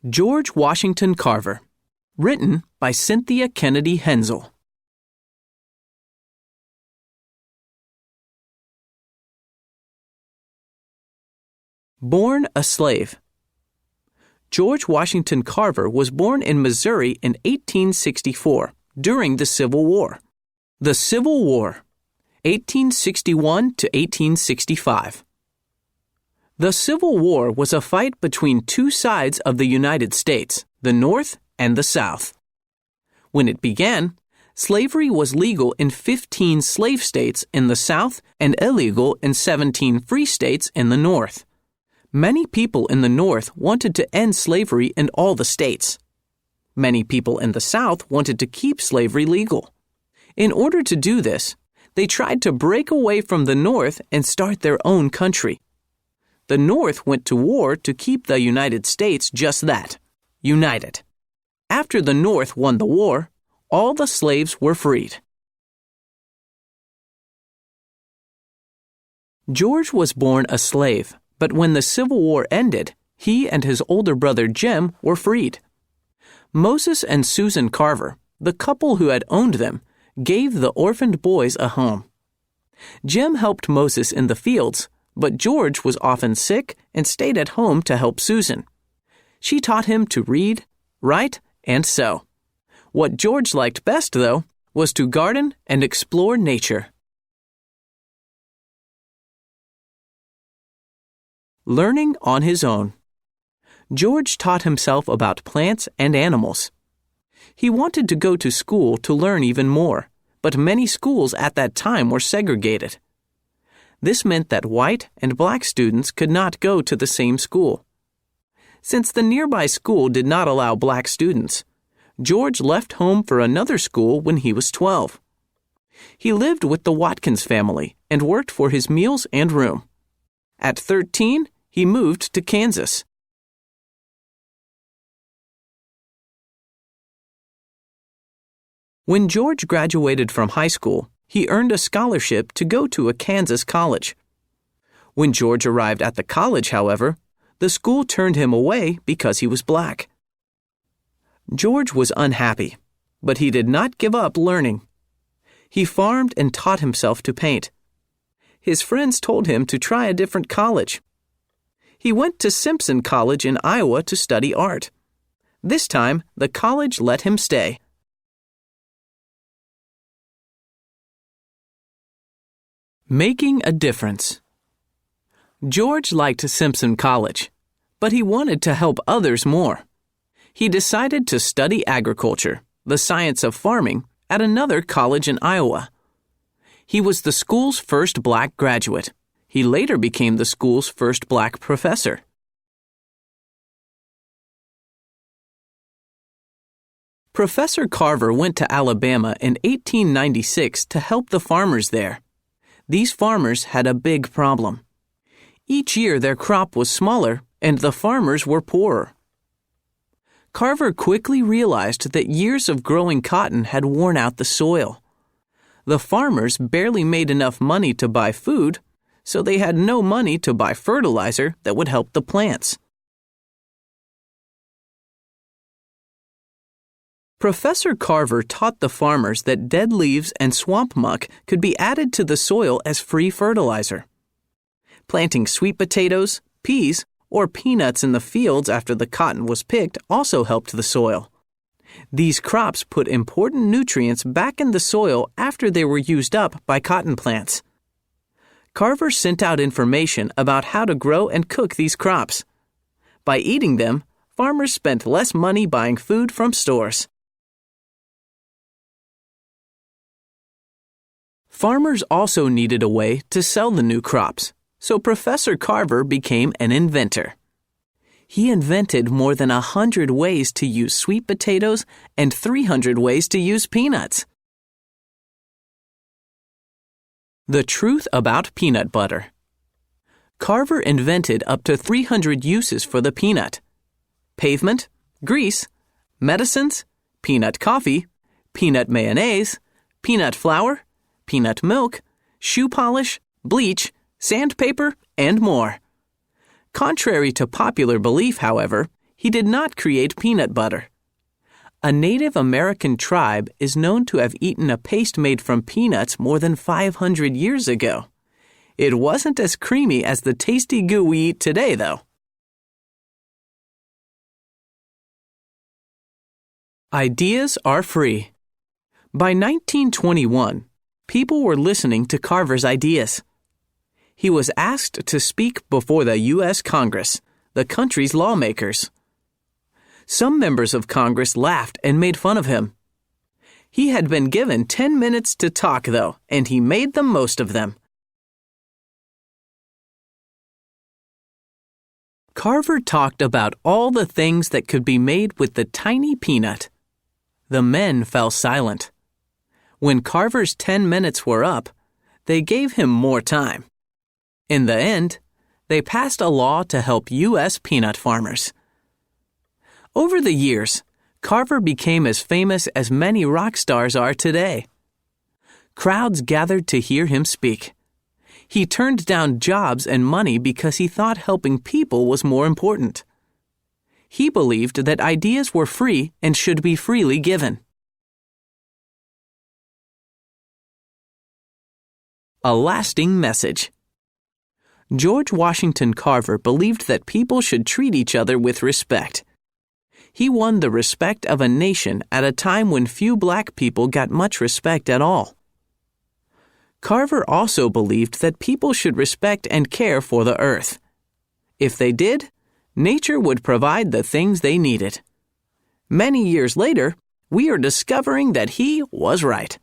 George Washington Carver. Written by Cynthia Kennedy Hensel. Born a slave. George Washington Carver was born in Missouri in 1864 during the Civil War. The Civil War, 1861 to 1865. The Civil War was a fight between two sides of the United States, the North and the South. When it began, slavery was legal in 15 slave states in the South and illegal in 17 free states in the North. Many people in the North wanted to end slavery in all the states. Many people in the South wanted to keep slavery legal. In order to do this, they tried to break away from the North and start their own country. The North went to war to keep the United States just that, united. After the North won the war, all the slaves were freed. George was born a slave, but when the Civil War ended, he and his older brother Jim were freed. Moses and Susan Carver, the couple who had owned them, gave the orphaned boys a home. Jim helped Moses in the fields, but George was often sick and stayed at home to help Susan. She taught him to read, write, and sew. What George liked best, though, was to garden and explore nature. Learning on his own. George taught himself about plants and animals. He wanted to go to school to learn even more, but many schools at that time were segregated. This meant that white and black students could not go to the same school. Since the nearby school did not allow black students, George left home for another school when he was 12. He lived with the Watkins family and worked for his meals and room. At 13, he moved to Kansas. When George graduated from high school, he earned a scholarship to go to a Kansas college. When George arrived at the college, however, the school turned him away because he was black. George was unhappy, but he did not give up learning. He farmed and taught himself to paint. His friends told him to try a different college. He went to Simpson College in Iowa to study art. This time, the college let him stay. Making a difference. George liked Simpson College, but he wanted to help others more. He decided to study agriculture, the science of farming, at another college in Iowa. He was the school's first black graduate. He later became the school's first black professor. Professor Carver went to Alabama in 1896 to help the farmers there. These farmers had a big problem. Each year their crop was smaller and the farmers were poorer. Carver quickly realized that years of growing cotton had worn out the soil. The farmers barely made enough money to buy food, so they had no money to buy fertilizer that would help the plants. Professor Carver taught the farmers that dead leaves and swamp muck could be added to the soil as free fertilizer. Planting sweet potatoes, peas, or peanuts in the fields after the cotton was picked also helped the soil. These crops put important nutrients back in the soil after they were used up by cotton plants. Carver sent out information about how to grow and cook these crops. By eating them, farmers spent less money buying food from stores. Farmers also needed a way to sell the new crops, so Professor Carver became an inventor. He invented more than 100 ways to use sweet potatoes and 300 ways to use peanuts. The truth about peanut butter. Carver invented up to 300 uses for the peanut: pavement, grease, medicines, peanut coffee, peanut mayonnaise, peanut flour, peanut milk, shoe polish, bleach, sandpaper, and more. Contrary to popular belief, however, He did not create peanut butter. A Native American tribe is known to have eaten a paste made from peanuts more than 500 years ago. It wasn't as creamy as the tasty goo we eat today, though. Ideas are free. By 1921, people were listening to Carver's ideas. He was asked to speak before the U.S. Congress, the country's lawmakers. Some members of Congress laughed and made fun of him. He had been given 10 minutes to talk, though, and he made the most of them. Carver talked about all the things that could be made with the tiny peanut. The men fell silent. When Carver's 10 minutes were up, they gave him more time. In the end, they passed a law to help U.S. peanut farmers. Over the years, Carver became as famous as many rock stars are today. Crowds gathered to hear him speak. He turned down jobs and money because he thought helping people was more important. He believed that ideas were free and should be freely given. A lasting message. George Washington Carver believed that people should treat each other with respect. He won the respect of a nation at a time when few black people got much respect at all. Carver also believed that people should respect and care for the earth. If they did, nature would provide the things they needed. Many years later, we are discovering that he was right.